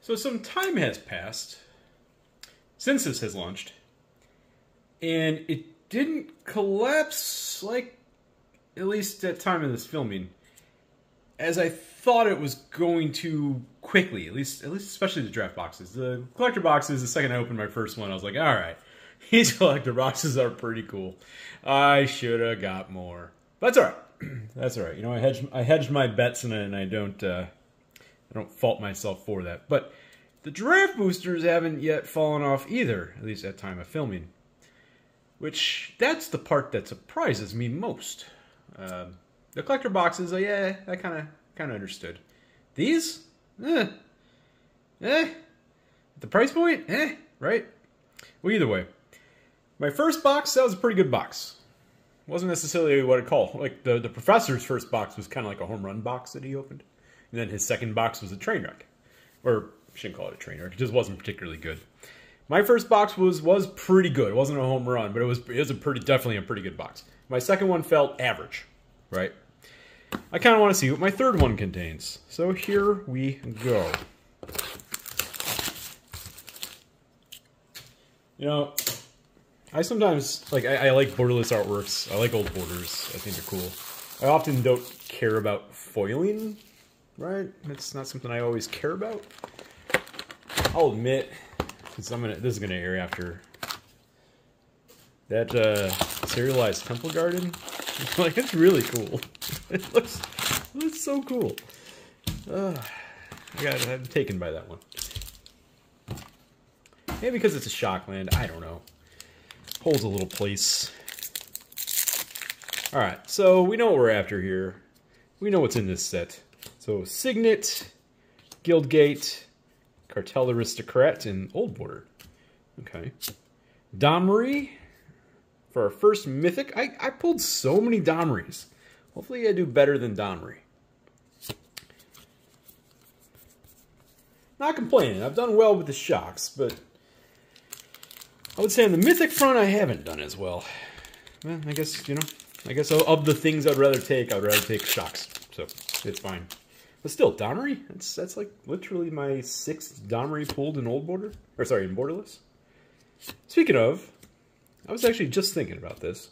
So some time has passed since this has launched, and it didn't collapse, like, at least at time of this filming, as I thought it was going to quickly, at least especially the draft boxes. The collector boxes, the second I opened my first one, I was like, alright, these collector boxes are pretty cool. I should have got more. But that's alright. That's alright. You know, I hedged my bets and I don't fault myself for that. But the draft boosters haven't yet fallen off either, at least at time of filming. Which, that's the part that surprises me most. The collector boxes, yeah, I kind of understood. These? The price point? Right? Well, either way. My first box, that was a pretty good box. Wasn't necessarily what I'd call. Like, the professor's first box was kind of like a home run box that he opened. And then his second box was a train wreck. Or, I shouldn't call it a train wreck. It just wasn't particularly good. My first box was pretty good. It wasn't a home run, but it was definitely a pretty good box. My second one felt average, right? I kind of want to see what my third one contains. So here we go. You know, I sometimes, like, I like borderless artworks. I like old borders. I think they're cool. I often don't care about foiling, right? It's not something I always care about. I'll admit, because this is gonna air after that serialized temple garden. Like, it's really cool. It looks so cool. I'm taken by that one. Maybe because it's a Shockland. I don't know. Holds a little place. Alright, so we know what we're after here. We know what's in this set. So, Signet, Guildgate, Cartel Aristocrat, and Old Border. Okay. Domri. For our first mythic, I pulled so many Domries. Hopefully I do better than Domri. Not complaining. I've done well with the shocks, but I would say on the mythic front I haven't done as well. Well, I guess, you know, of the things I'd rather take shocks. So, it's fine. But still, Domri? That's like literally my 6th Domri pulled in Old Border. Or sorry, in Borderless. Speaking of, I was actually just thinking about this.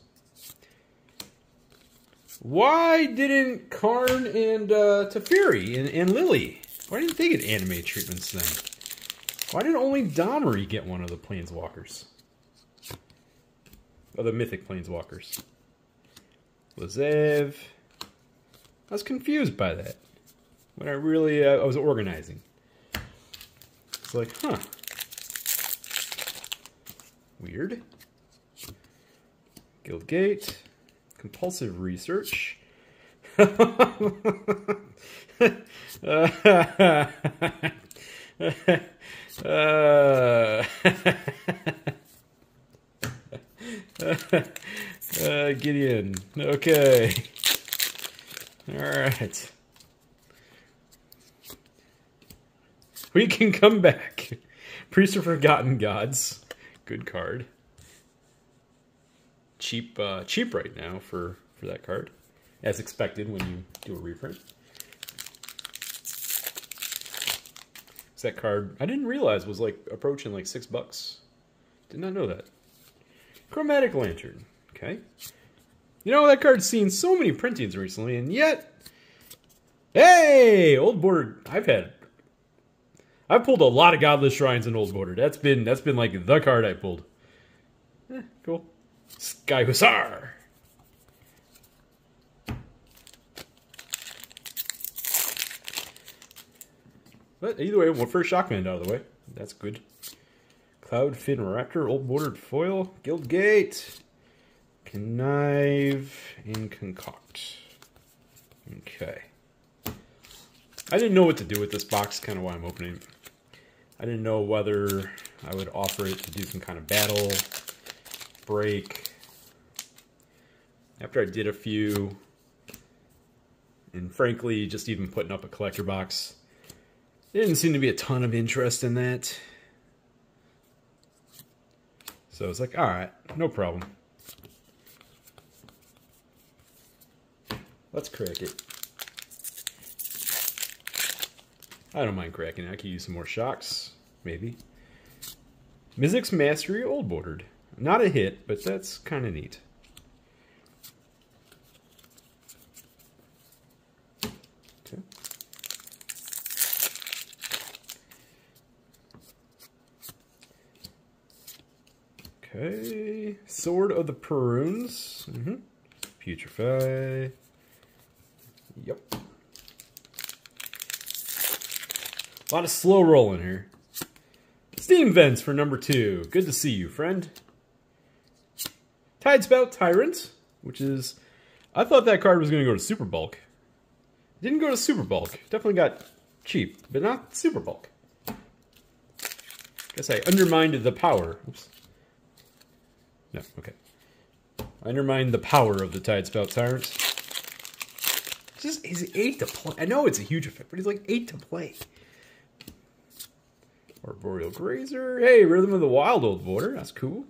Why didn't Karn and Teferi and Lily? Why didn't they get anime treatments then? Why did only Domri get one of the Planeswalkers? Of the Mythic Planeswalkers. Lazev. I was confused by that. When I was organizing. It's like, huh. Weird. Guildgate. Compulsive research. Gideon. Okay. Alright. We can come back. Priest of Forgotten Gods. Good card. Cheap right now for that card. As expected when you do a reprint. That card, I didn't realize was like approaching like $6. Did not know that. Chromatic Lantern. Okay. You know, that card's seen so many printings recently, and yet... Hey! Old Border. I've pulled a lot of Godless Shrines in Old Border. That's been like the card I pulled. Cool. Sky Hussar! But either way, first Shockland out of the way. That's good. Cloudfin Raptor, Old Bordered Foil, Guildgate, Connive, and Concoct. Okay. I didn't know what to do with this box, kind of why I'm opening it. I didn't know whether I would offer it to do some kind of battle, break. After I did a few, and frankly, just even putting up a collector box, there didn't seem to be a ton of interest in that. So it's like, alright, no problem. Let's crack it. I don't mind cracking it. I could use some more shocks, maybe. Mizzix Mastery Old Bordered. Not a hit, but that's kind of neat. Okay. Okay. Sword of the Prunes. Putrefy. Yep. A lot of slow rolling here. Steam Vents for number 2. Good to see you, friend. Tidespout Tyrant, which is... I thought that card was going to go to Super Bulk. Didn't go to Super Bulk. Definitely got cheap, but not Super Bulk. Guess I undermined the power. Oops. No, okay. I undermined the power of the Tidespout Tyrant. He's 8 to play. I know it's a huge effect, but he's like 8 to play. Arboreal Grazer. Hey, Rhythm of the Wild Old Border. That's cool.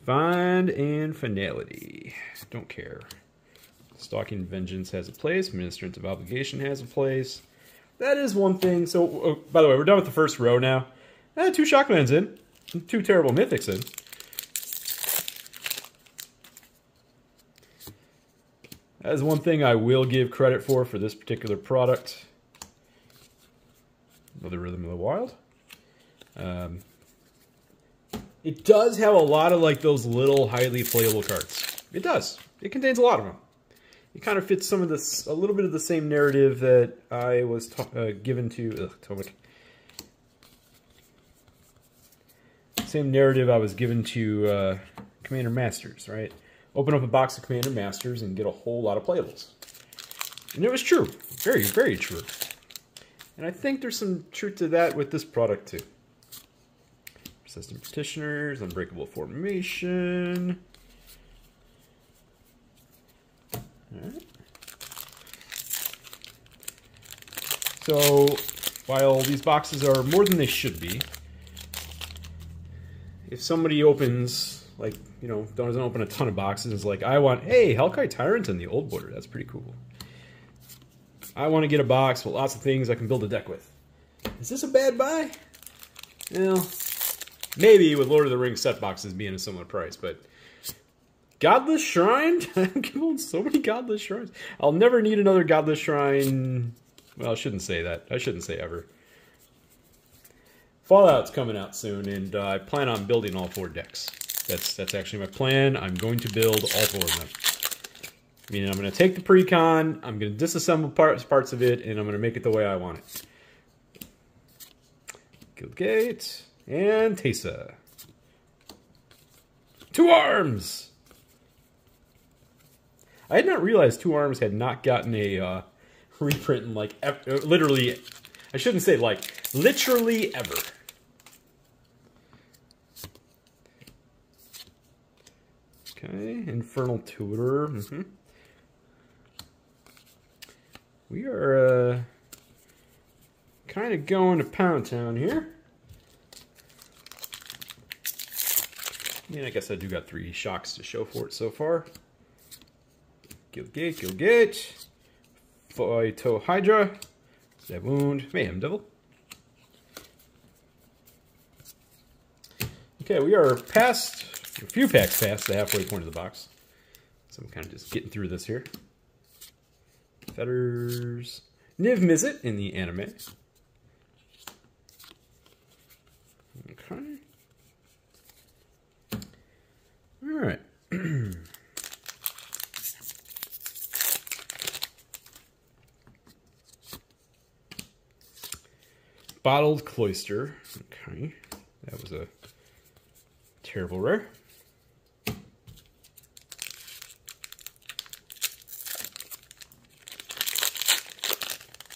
Find and Finality. Don't care. Stalking Vengeance has a place. Ministrant of Obligation has a place. That is one thing. So, by the way, we're done with the first row now. 2 Shocklands in. 2 Terrible Mythics in. That is one thing I will give credit for this particular product. Another Rhythm of the Wild. It does have a lot of like those little highly playable cards. It does. It contains a lot of them. It kind of fits some of this, a little bit of the same narrative that I was given to Tomic. Same narrative I was given to Commander Masters, right? Open up a box of Commander Masters and get a whole lot of playables. And it was true. Very, very true. And I think there's some truth to that with this product too. Persistent Petitioners, Unbreakable Formation. Alright. So, while these boxes are more than they should be, if somebody opens, like, you know, doesn't open a ton of boxes, it's like, I want, hey, Hellkite Tyrant in the Old Border. That's pretty cool. I want to get a box with lots of things I can build a deck with. Is this a bad buy? Well, maybe with Lord of the Rings set boxes being a similar price, but Godless Shrine? I'm giving so many Godless Shrines. I'll never need another Godless Shrine. Well, I shouldn't say that. I shouldn't say ever. Fallout's coming out soon, and I plan on building all 4 decks. That's actually my plan. I'm going to build all 4 of them. Meaning I'm going to take the Precon, I'm going to disassemble parts of it, and I'm going to make it the way I want it. Guildgate, and Teysa. 2 Arms! I had not realized 2 Arms had not gotten a reprint in, like, literally, I shouldn't say like, literally ever. Okay, Infernal Tutor. We are kind of going to Pound Town here. I mean, I guess I do got 3 shocks to show for it so far. Guildgate, Guildgate. Phyto Hydra. Stab Wound. Mayhem Devil. Okay, we are past, a few packs past the halfway point of the box. So I'm kind of just getting through this here. Fetters. Niv Mizzet in the anime. Okay. Alright. Bottled Cloister. Okay. That was a terrible rare.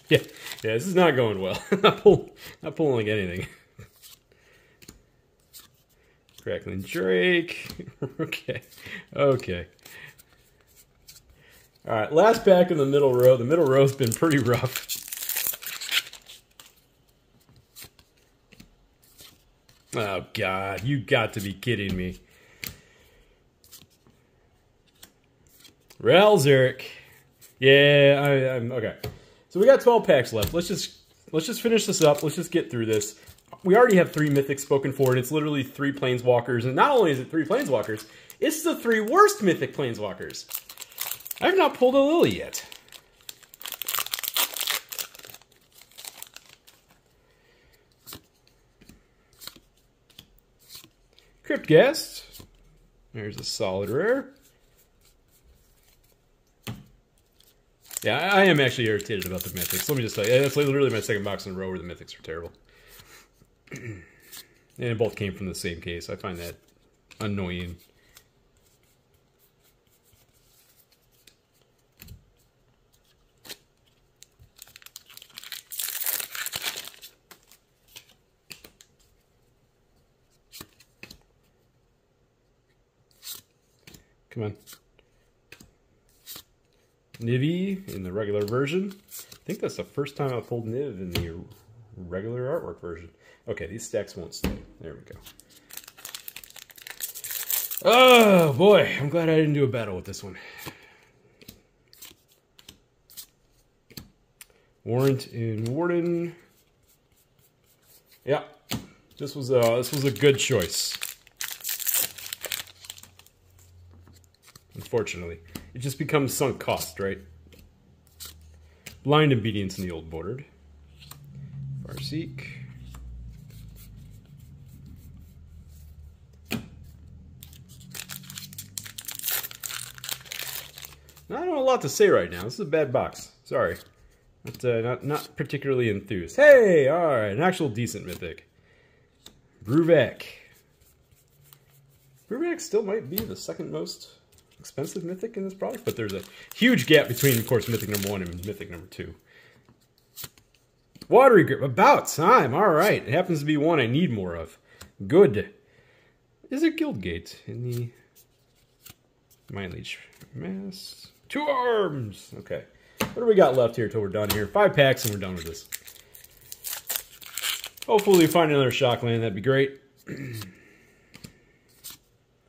Yeah, this is not going well. not pulling like anything. Crackling Drake. Okay. Okay. Alright, last pack in the middle row. The middle row's been pretty rough. Oh, God. You got to be kidding me. Ralzeric. Yeah, I'm okay. So we got 12 packs left. Let's just let's just finish this up. Let's just get through this. We already have 3 mythics spoken for, and it's literally 3 planeswalkers. And not only is it 3 planeswalkers, it's the 3 worst mythic planeswalkers. I have not pulled a Lily yet. Cryptghast. There's a solid rare. Yeah, I am actually irritated about the mythics. Let me just tell you, that's literally my second box in a row where the mythics are terrible. And it both came from the same case. I find that annoying. Come on. Nivi in the regular version. I think that's the first time I've pulled Niv in the regular artwork version. Okay, these stacks won't stay. There we go. Oh, boy. I'm glad I didn't do a battle with this one. Warrant in Warden. Yeah. This was a good choice. Unfortunately. It just becomes sunk cost, right? Blind Obedience in the old bordered. Farseek. I don't have a lot to say right now. This is a bad box. Sorry. Not particularly enthused. Hey! Alright, an actual decent mythic. Bruvek. Bruvek still might be the second most expensive mythic in this product, but there's a huge gap between, of course, mythic number 1 and mythic number 2. Watery Grip. About time. Alright. It happens to be one I need more of. Good. Is it Guildgate in the Mind Leech Mass? 2 arms! Okay. What do we got left here till we're done here? 5 packs and we're done with this. Hopefully we find another Shockland. That'd be great.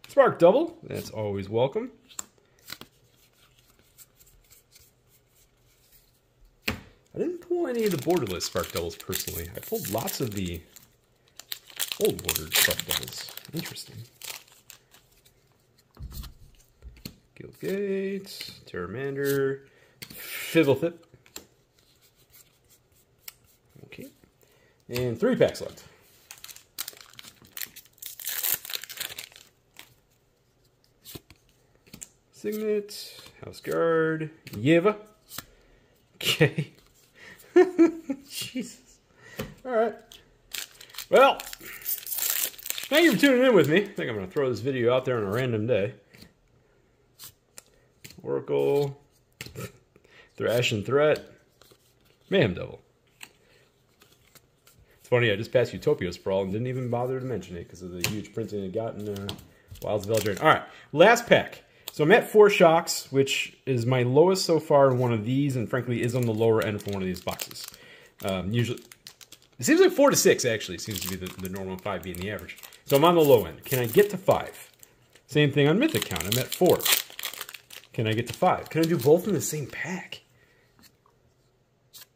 Spark Double. That's always welcome. I didn't pull any of the borderless Spark Doubles personally. I pulled lots of the old bordered Spark Doubles. Interesting. Guildgate, Terramander, Fizzlethip. Okay. And 3 packs left. Signet, House Guard, Yeva. Okay. Jesus. Alright. Well, thank you for tuning in with me. I think I'm going to throw this video out there on a random day. Oracle, Thrash and Threat, Mayhem Devil. It's funny, I just passed Utopia Sprawl and didn't even bother to mention it because of the huge printing it got in Wilds of Eldraine. Alright, last pack. So I'm at 4 shocks, which is my lowest so far in one of these, and frankly is on the lower end for one of these boxes. Usually, it seems like 4 to 6 actually seems to be the normal, 5 being the average. So I'm on the low end. Can I get to 5? Same thing on Mythic count. I'm at 4. Can I get to 5? Can I do both in the same pack?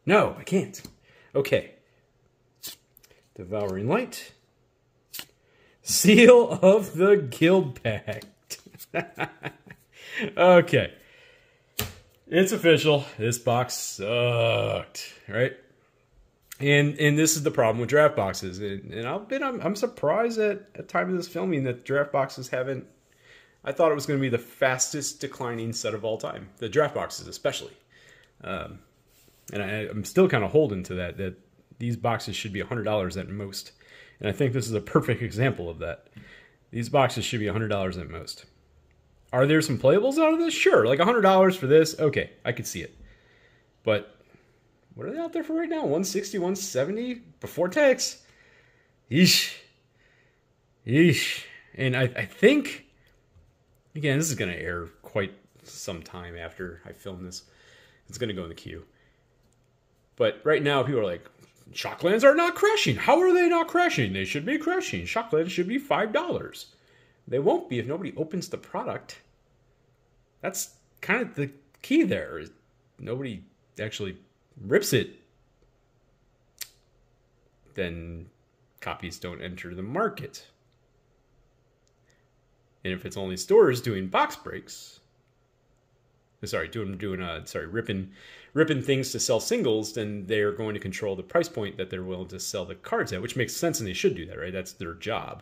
No, I can't. Okay. Devouring Light. Seal of the Guild Pact. Okay. It's official. This box sucked, right? And this is the problem with draft boxes. And I'm surprised at time of this filming that draft boxes haven't. I thought it was going to be the fastest declining set of all time. The draft boxes especially. And I'm still kind of holding to that these boxes should be $100 at most. And I think this is a perfect example of that. These boxes should be $100 at most. Are there some playables out of this? Sure, like $100 for this. Okay, I could see it. But what are they out there for right now? 160, 170 before tax. Yeesh. Yeesh. And I think, again, this is going to air quite some time after I film this. It's going to go in the queue. But right now, people are like, Shocklands are not crashing. How are they not crashing? They should be crashing. Shocklands should be $5. They won't be if nobody opens the product. That's kind of the key there. Nobody actually rips it. then copies don't enter the market. And if it's only stores doing box breaks, ripping things to sell singles, then they're going to control the price point that they're willing to sell the cards at, which makes sense, and they should do that, right? That's their job.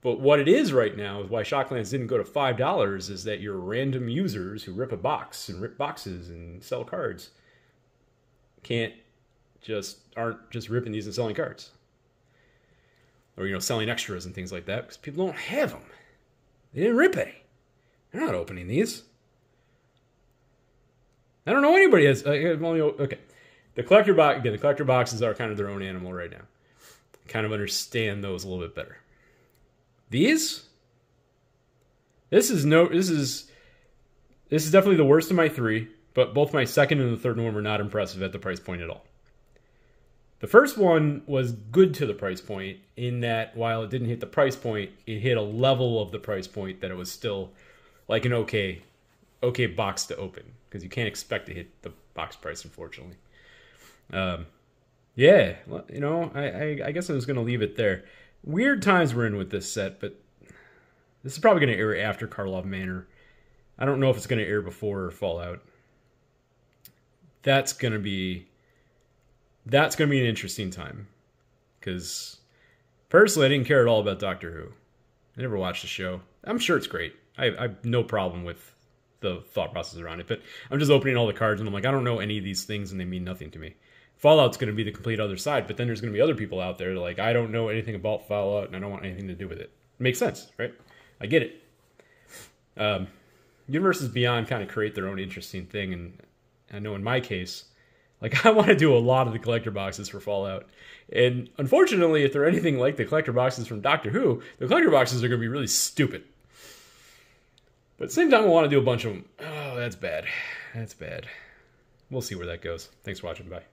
But what it is right now is why Shocklands didn't go to $5 is that your random users who rip a box and rip boxes and sell cards aren't just ripping these and selling cards. Or, selling extras and things like that, because people don't have them. They didn't rip any. They're not opening these. I don't know anybody has. Okay. The collector boxes are kind of their own animal right now. Kind of understand those a little bit better. These? This is definitely the worst of my three, but both my second and the third one were not impressive at the price point at all. The first one was good to the price point in that while it didn't hit the price point, it hit a level of the price point that it was still like an okay box to open, because you can't expect to hit the box price, unfortunately. I guess I was going to leave it there. Weird times we're in with this set, but this is probably going to air after Karlov Manor. I don't know if it's going to air before Fallout. That's going to be an interesting time, because personally I didn't care at all about Doctor Who. I never watched the show. I'm sure it's great. I have no problem with the thought process around it, but I'm just opening all the cards and I'm like, I don't know any of these things and they mean nothing to me. Fallout's going to be the complete other side, but then there's going to be other people out there like, I don't know anything about Fallout and I don't want anything to do with it. It makes sense, right? I get it. Universes Beyond kind of create their own interesting thing, and I know in my case, like, I want to do a lot of the collector boxes for Fallout. And unfortunately, if they're anything like the collector boxes from Doctor Who, the collector boxes are going to be really stupid. But at the same time, I want to do a bunch of them. Oh, that's bad. That's bad. We'll see where that goes. Thanks for watching. Bye.